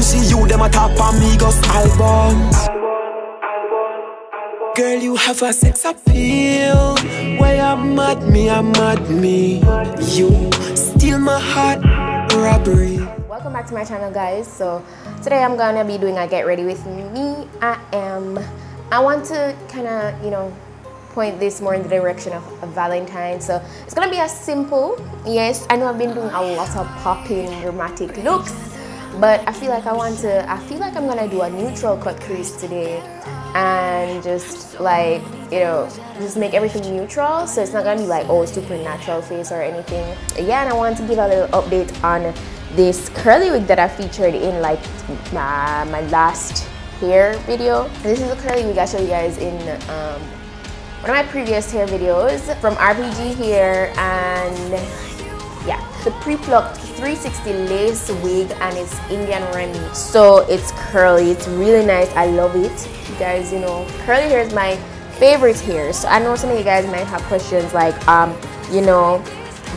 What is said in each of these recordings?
see you, them a top amigos album. Girl, you have a sex appeal. Why you mad me, I'm mad me. You steal my heart, robbery. Welcome back to my channel, guys. So today I'm gonna be doing a get ready with me. I want to kind of, you know, point this more in the direction of Valentine. So it's gonna be a simple, yes, I know I've been doing a lot of popping dramatic looks, but I feel like I'm gonna do a neutral cut crease today and just like, you know, just make everything neutral, so it's not gonna be like, oh, super natural face or anything. Yeah, and I want to give a little update on this curly wig that I featured in like my last hair video. This is a curly wig I showed you guys in one of my previous hair videos from RPGhair, and yeah, the Pre-Plucked 360 lace wig, and it's Indian Remy. So it's curly, it's really nice, I love it. You guys, you know, curly hair is my favorite hair. So I know some of you guys might have questions like, you know,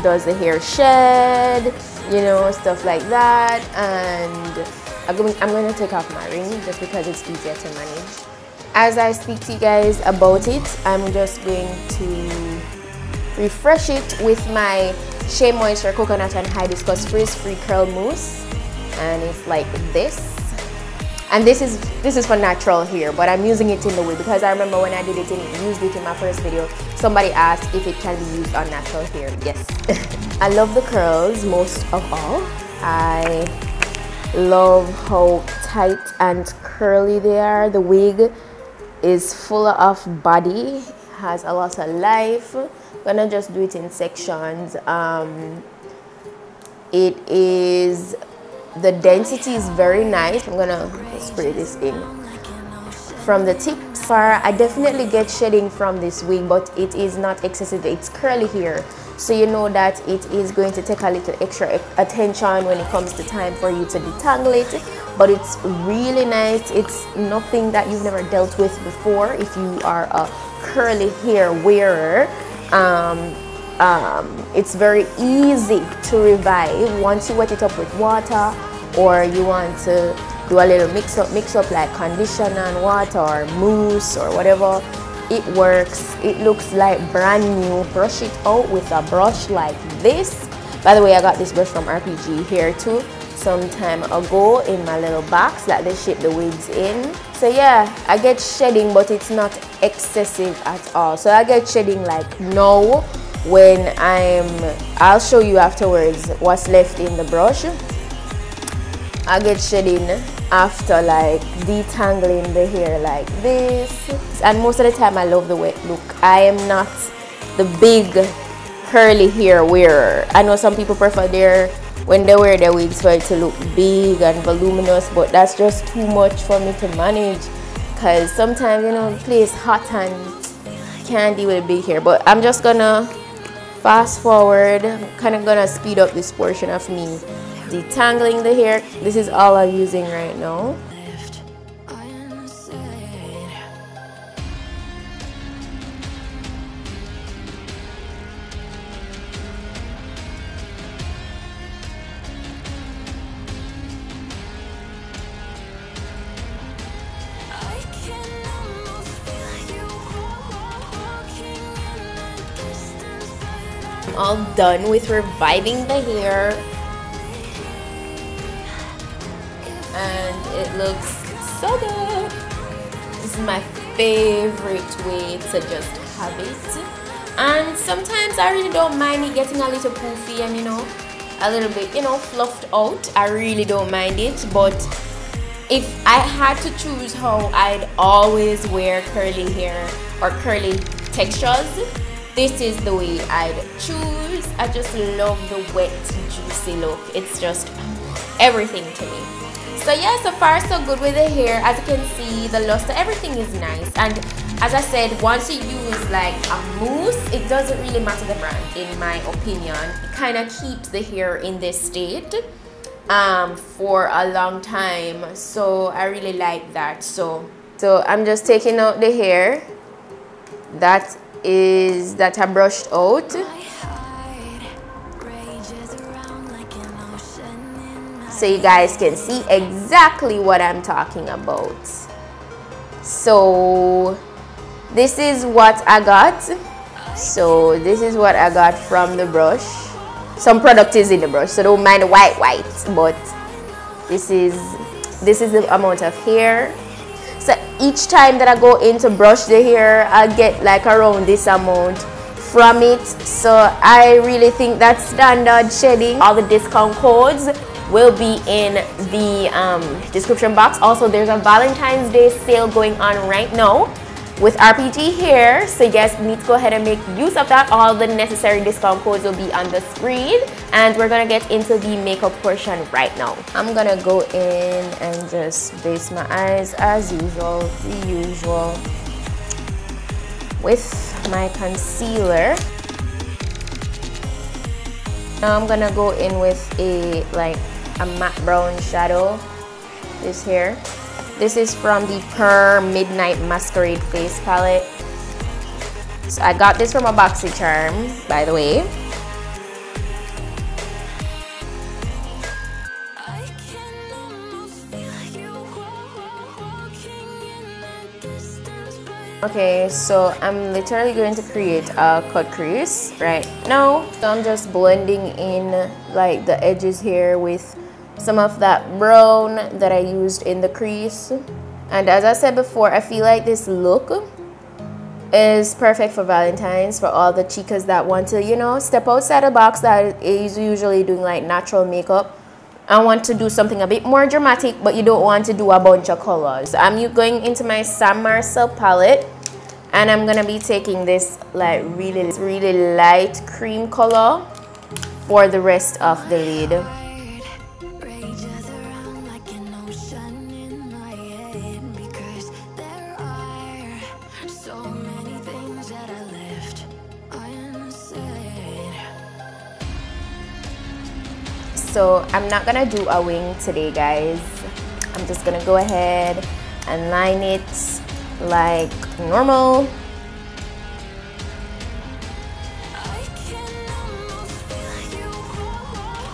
does the hair shed, you know, stuff like that. And I'm going to take off my ring just because it's easier to manage. As I speak to you guys about it, I'm just going to refresh it with my Shea Moisture Coconut and Hibiscus Frizz Free Curl Mousse, and it's like this. And this is for natural hair, but I'm using it in the wig because I remember when I did it and used it in my first video, somebody asked if it can be used on natural hair. Yes. I love the curls most of all. I love how tight and curly they are. The wig is full of body, has a lot of life. I'm gonna just do it in sections. The density is very nice. I'm gonna spray this in from the tips. I definitely get shedding from this wig, but it is not excessive. It's curly hair, so you know that it is going to take a little extra attention when it comes to time for you to detangle it, but it's really nice. It's nothing that you've never dealt with before if you are a curly hair wearer. It's very easy to revive once you wet it up with water, or you want to do a little mix up like conditioner and water or mousse or whatever. It works. It looks like brand new. Brush it out with a brush like this. By the way, I got this brush from RPGhair too some time ago in my little box that they ship the wigs in. So yeah, I get shedding, but it's not excessive at all. So I get shedding like now when I'll show you afterwards what's left in the brush. I get shedding after like detangling the hair like this, and most of the time I love the wet look. I am not the big curly hair wearer. I know some people prefer when they wear their wigs for it to look big and voluminous, but that's just too much for me to manage because sometimes, you know, the place hot and can't deal with big hair. But I'm just gonna fast forward. I'm kind of gonna speed up this portion of me detangling the hair. This is all I'm using right now. All done with reviving the hair, and it looks so good. This is my favorite way to just have it, and sometimes I really don't mind it getting a little poofy and, you know, a little bit, you know, fluffed out. I really don't mind it, but if I had to choose how I'd always wear curly hair or curly textures, this is the way I'd choose. I just love the wet, juicy look. It's just everything to me. So yeah, so far so good with the hair. As you can see, the luster, everything is nice. And as I said, once you use like a mousse, it doesn't really matter the brand, in my opinion. It kind of keeps the hair in this state for a long time. So I really like that. So I'm just taking out the hair that I brushed out. so you guys can see exactly what I'm talking about. So this is what I got. So this is what I got from the brush. Some product is in the brush, so don't mind the white, but this is the amount of hair. So each time that I go in to brush the hair, I get like around this amount from it. So I really think that's standard shading. All the discount codes will be in the description box. Also, there's a Valentine's Day sale going on right now with RPGhair, so you guys need to go ahead and make use of that. All the necessary discount codes will be on the screen, and we're gonna get into the makeup portion right now. I'm gonna go in and just base my eyes as usual, the usual, with my concealer. Now I'm gonna go in with a matte brown shadow. This here. This is from the Midnight Masquerade Face Palette. So I got this from a BoxyCharm, by the way. Okay, so I'm literally going to create a cut crease right now. So I'm just blending in like the edges here with some of that brown that I used in the crease. And as I said before, I feel like this look is perfect for Valentine's, for all the chicas that want to, you know, step outside the box that is usually doing like natural makeup and want to do something a bit more dramatic, but you don't want to do a bunch of colors. I'm going into my Sam Marcel palette, and I'm gonna be taking this like really light cream color for the rest of the lid. So I'm not gonna do a wing today, guys. I'm just gonna go ahead and line it like normal.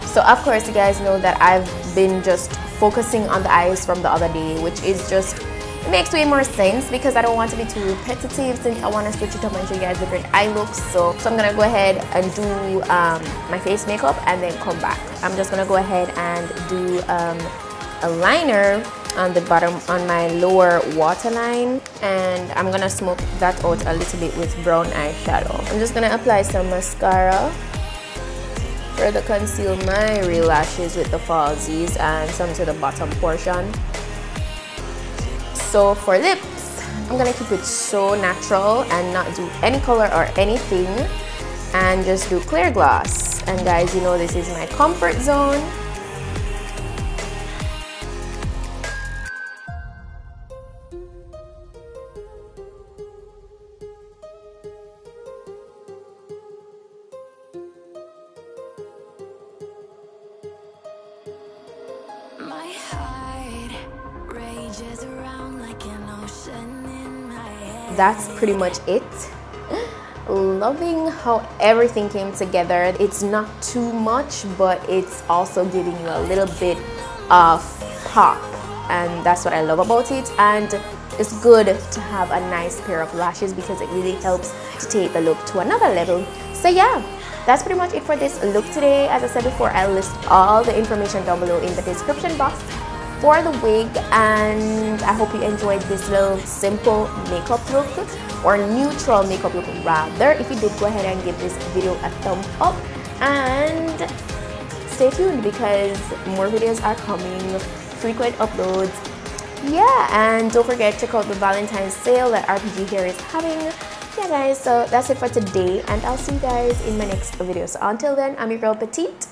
So of course you guys know that I've been just focusing on the eyes from the other day, which is just, it makes way more sense because I don't want to be too repetitive since I want to switch it up and show you guys different eye looks. So I'm gonna go ahead and do my face makeup and then come back. I'm just gonna go ahead and do a liner on the bottom, on my lower waterline, and I'm gonna smoke that out a little bit with brown eyeshadow. I'm just gonna apply some mascara, further conceal my real lashes with the falsies and some to the bottom portion. So for lips, I'm gonna keep it so natural and not do any color or anything, and just do clear gloss. And guys, you know this is my comfort zone. My heart rages around like an ocean in my head. That's pretty much it. Loving how everything came together. It's not too much, but it's also giving you a little bit of pop, and that's what I love about it. And it's good to have a nice pair of lashes because it really helps to take the look to another level. So yeah, that's pretty much it for this look today. As I said before, I'll list all the information down below in the description box for the wig, and I hope you enjoyed this little simple makeup look, or neutral makeup look rather. If you did, go ahead and give this video a thumbs up and stay tuned because more videos are coming, frequent uploads. Yeah, and don't forget, check out the Valentine's sale that RPGhair is having. Yeah guys, so that's it for today, and I'll see you guys in my next video. So until then, I'm your girl Petite.